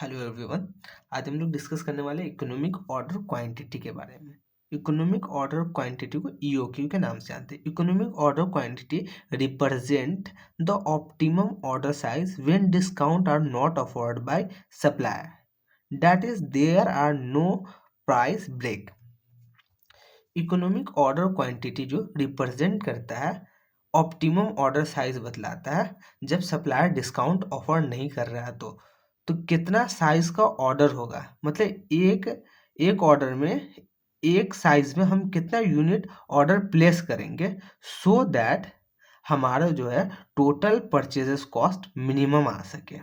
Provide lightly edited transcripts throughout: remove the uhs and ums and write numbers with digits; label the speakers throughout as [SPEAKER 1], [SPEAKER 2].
[SPEAKER 1] Hello everyone. आज हम लोग डिस्कस करने वाले इकोनॉमिक ऑर्डर क्वांटिटी के बारे में। इकोनॉमिक ऑर्डर क्वांटिटी को ईओक्यू के नाम से जानते हैं। Economic order quantity represent the optimum order size when discount are not afford by supplier, that is there are no price break. Economic order quantity जो रिप्रेजेंट करता है ऑप्टिमम ऑर्डर साइज बतलाता है जब सप्लायर डिस्काउंट ऑफर नहीं कर रहा है तो कितना साइज का ऑर्डर होगा, मतलब एक ऑर्डर में एक साइज में हम कितना यूनिट ऑर्डर प्लेस करेंगे सो दैट हमारा जो है टोटल परचेजेस कॉस्ट मिनिमम आ सके।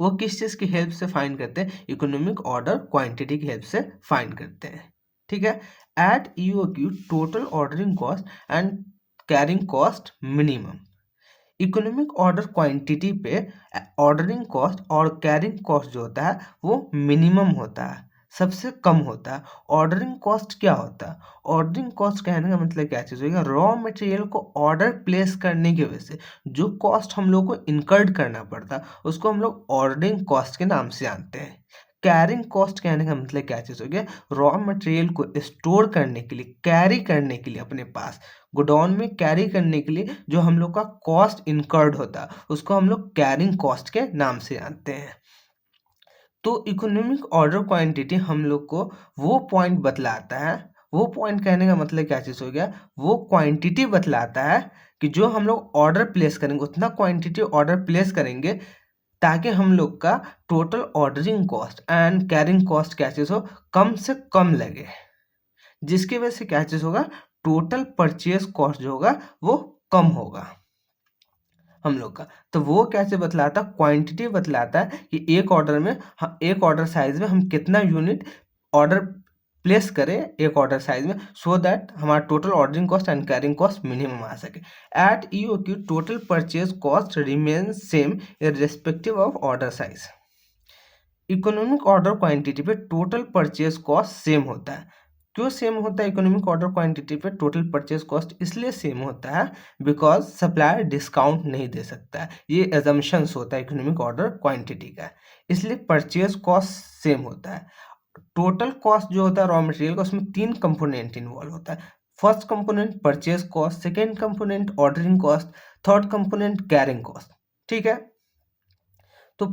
[SPEAKER 1] वो किस चीज़ की हेल्प से फाइंड करते हैं? इकोनॉमिक ऑर्डर क्वांटिटी की हेल्प से फाइंड करते हैं। ठीक है। Eight EOQ total ordering cost and carrying cost minimum. Economic order quantity पे ऑर्डरिंग कॉस्ट और कैरिंग कॉस्ट जो होता है वो मिनिमम होता है, सबसे कम होता है। ऑर्डरिंग कॉस्ट क्या होता है? ऑर्डरिंग कॉस्ट कहने का मतलब क्या चीज़ होगा? रॉ मटेरियल को ऑर्डर प्लेस करने की वजह से जो कॉस्ट हम लोग को इनकर्ड करना पड़ता है उसको हम लोग ऑर्डरिंग कॉस्ट के नाम से जानते हैं। कैरिंग कॉस्ट कहने का मतलब क्या चीज़ हो गया? रॉ मटेरियल को स्टोर करने के लिए, कैरी करने के लिए, अपने पास गोडाउन में कैरी करने के लिए जो हम लोग का कॉस्ट इनकर्ड होता है उसको हम लोग कैरिंग कॉस्ट के नाम से जानते हैं। तो इकोनॉमिक ऑर्डर क्वांटिटी हम लोग को वो पॉइंट बतलाता है, वो पॉइंट कहने का मतलब क्या चीज़ हो गया? वो क्वांटिटी बतलाता है कि जो हम लोग ऑर्डर प्लेस करेंगे उतना क्वांटिटी ऑर्डर प्लेस करेंगे ताकि हम लोग का total ordering cost and carrying cost क्या चीज़ हो, कम से कम लगे, जिसकी वजह से क्या चीज़ होगा? टोटल परचेज कॉस्ट जो होगा वो कम होगा हम लोग का। तो वो कैसे बतलाता? क्वांटिटी बतलाता है कि एक ऑर्डर में एक ऑर्डर साइज में हम कितना यूनिट ऑर्डर प्लेस करें एक ऑर्डर साइज में सो दैट हमारा total ordering cost and carrying cost minimum आ सके। At EOQ total purchase cost remain same irrespective of order size. Economic order quantity पे टोटल परचेज कॉस्ट सेम होता है। क्यों सेम होता है? इकोनॉमिक ऑर्डर क्वांटिटी पे टोटल परचेज कॉस्ट इसलिए सेम होता है बिकॉज सप्लायर डिस्काउंट नहीं दे सकता है। ये एजम्पशंस होता है इकोनॉमिक ऑर्डर क्वांटिटी का, इसलिए परचेज कॉस्ट सेम होता है। टोटल कॉस्ट जो होता है रॉ मटेरियल का उसमें 3 कंपोनेंट इन्वॉल्व होता है। First component purchase cost, second component ordering cost, third component carrying cost. ठीक है। तो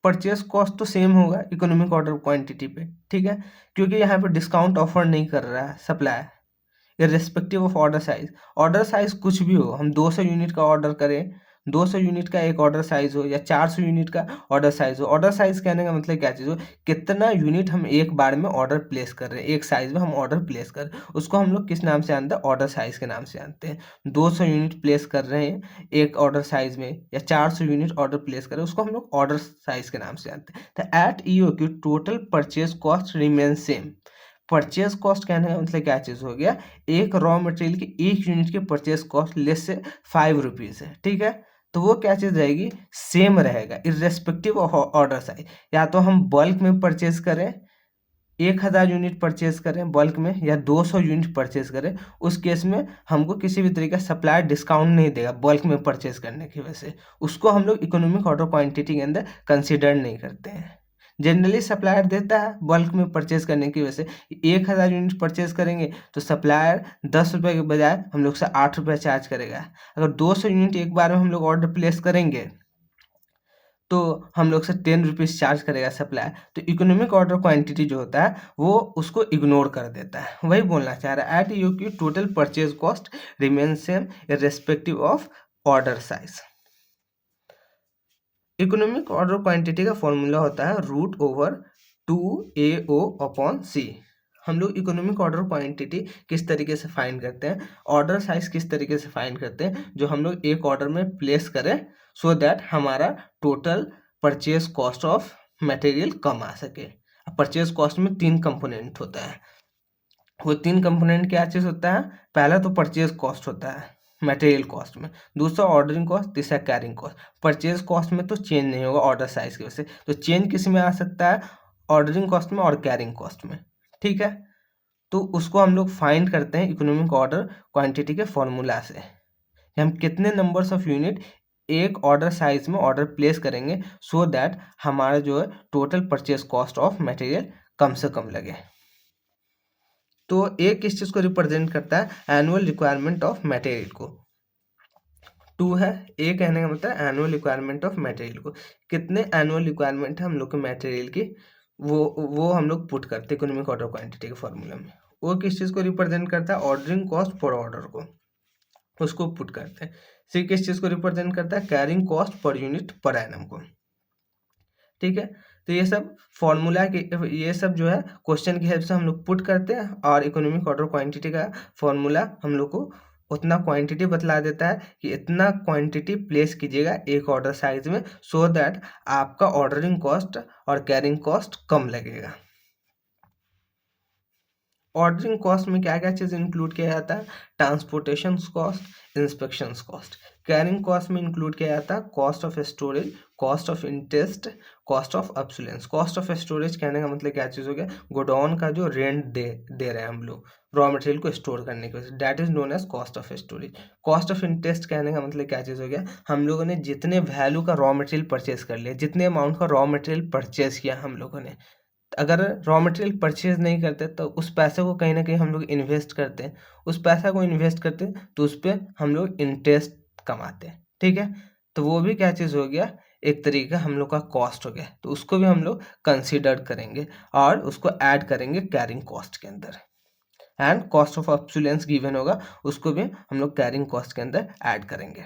[SPEAKER 1] परचेस कॉस्ट तो सेम होगा इकोनॉमिक ऑर्डर क्वांटिटी पे। ठीक है, क्योंकि यहाँ पे डिस्काउंट ऑफर नहीं कर रहा है supplier irrespective of order size. Order size कुछ भी हो, हम 200 यूनिट का ऑर्डर करें, 200 यूनिट का एक ऑर्डर साइज हो या 400 यूनिट का ऑर्डर साइज हो। ऑर्डर साइज कहने का मतलब क्या चीज़ हो? कितना यूनिट हम एक बार में ऑर्डर प्लेस कर रहे हैं, एक साइज में हम ऑर्डर प्लेस कर रहे हैं उसको हम लोग किस नाम से जानते हैं? ऑर्डर साइज के नाम से जानते हैं। 200 यूनिट प्लेस कर रहे हैं एक ऑर्डर साइज में या 400 यूनिट ऑर्डर प्लेस कर रहे हैं उसको हम लोग ऑर्डर साइज के नाम से जानते हैं। तो eight EOQ total purchase cost remain same. Purchase cost कहने का मतलब क्या चीज़ हो गया? एक रॉ मटेरियल की एक यूनिट की परचेज कॉस्ट लेस से 5 रुपीज़ है। ठीक है, तो वो क्या चीज़ रहेगी? सेम रहेगा इररेस्पेक्टिव ऑफ ऑर्डर साइज। या तो हम बल्क में परचेज करें, 1000 यूनिट परचेज करें बल्क में, या 200 यूनिट परचेज करें, उस केस में हमको किसी भी तरीके का सप्लायर डिस्काउंट नहीं देगा बल्क में परचेज करने की वजह से। उसको हम लोग इकोनॉमिक ऑर्डर क्वांटिटी के अंदर कंसिडर नहीं करते हैं। जनरली सप्लायर देता है बल्क में परचेज करने की वजह से। 1000 यूनिट परचेज करेंगे तो सप्लायर 10 रुपये के बजाय हम लोग से 8 रुपये चार्ज करेगा। अगर 200 यूनिट एक बार में हम लोग ऑर्डर प्लेस करेंगे तो हम लोग से 10 रुपीज़ चार्ज करेगा सप्लायर। तो इकोनॉमिक ऑर्डर क्वांटिटी जो होता है वो उसको इग्नोर कर देता है। वही बोलना चाह रहा है, एट यू की total purchase cost remain same irrespective of order size. Economic order quantity का फॉर्मूला होता है root over 2AO upon C। हम लोग इकोनॉमिक ऑर्डर क्वांटिटी किस तरीके से फाइंड करते हैं, ऑर्डर साइज किस तरीके से फाइंड करते हैं, जो हम लोग एक ऑर्डर में प्लेस करें सो दैट हमारा total purchase cost of material कम आ सके। परचेज कॉस्ट में 3 कंपोनेंट होता है। वो 3 कंपोनेंट क्या चीज़ होता है? पहला तो परचेज कॉस्ट होता है मटेरियल कॉस्ट में, दूसरा ऑर्डरिंग कॉस्ट, तीसरा कैरिंग कॉस्ट। परचेज कॉस्ट में तो चेंज नहीं होगा ऑर्डर साइज की वजह से, तो चेंज किस में आ सकता है? ऑर्डरिंग कॉस्ट में और कैरिंग कॉस्ट में। ठीक है, तो उसको हम लोग फाइंड करते हैं इकोनॉमिक ऑर्डर क्वांटिटी के फॉर्मूला से। हम कितने नंबर्स ऑफ यूनिट एक ऑर्डर साइज में ऑर्डर प्लेस करेंगे सो दैट हमारा जो है total purchase cost of material कम से कम लगे। तो ए किस चीज़ को रिप्रेजेंट करता है, एनुअल रिक्वायरमेंट ऑफ मटेरियल को। 2 है, ए कहने का मतलब एनुअल रिक्वायरमेंट ऑफ मटेरियल को, कितने एनुअल रिक्वायरमेंट है हम लोग के मटेरियल की, वो हम लोग पुट करते हैं इकोनॉमिक ऑर्डर क्वांटिटी के फॉर्मूला में। वो किस चीज़ को रिप्रेजेंट करता है, ऑर्डरिंग कॉस्ट पर ऑर्डर को, उसको पुट करते हैं। सी किस चीज़ को रिप्रेजेंट करता है, carrying cost per unit per annum को। ठीक है, तो ये सब फॉर्मूला के, ये सब जो है क्वेश्चन की हेल्प से हम लोग पुट करते हैं, और इकोनॉमिक ऑर्डर क्वांटिटी का फॉर्मूला हम लोग को उतना क्वांटिटी बतला देता है कि इतना क्वांटिटी प्लेस कीजिएगा एक ऑर्डर साइज में, सो दैट आपका ऑर्डरिंग कॉस्ट और कैरिंग कॉस्ट कम लगेगा। ऑर्डरिंग कॉस्ट में क्या क्या चीज़ इंक्लूड किया जाता है, transportation cost, inspection cost. Carrying cost में इंक्लूड किया जाता है cost of storage, cost of interest, cost of obsolescence. Cost of storage कहने का मतलब क्या चीज़ हो गया, गोडाउन का जो रेंट दे रहे हैं हम लोग रॉ मटेरियल को स्टोर करने की वजह से, that is known as cost of storage. Cost of interest कहने का मतलब क्या चीज़ हो गया, हम लोगों ने जितने वैल्यू का रॉ मटेरियल परचेज कर लिया, जितने अमाउंट का रॉ मटेरियल परचेज किया हम लोगों ने, अगर रॉ मटेरियल परचेज नहीं करते तो उस पैसे को कहीं ना कहीं हम लोग इन्वेस्ट करते हैं, उस पैसा को इन्वेस्ट करते हैं तो उस पर हम लोग इंटरेस्ट कमाते हैं। ठीक है, तो वो भी क्या चीज़ हो गया, एक तरीके का हम लोग का कॉस्ट हो गया, तो उसको भी हम लोग कंसीडर करेंगे और उसको ऐड करेंगे कैरिंग कॉस्ट के अंदर। And cost of obsolescence given होगा, उसको भी हम लोग कैरिंग कॉस्ट के अंदर ऐड करेंगे।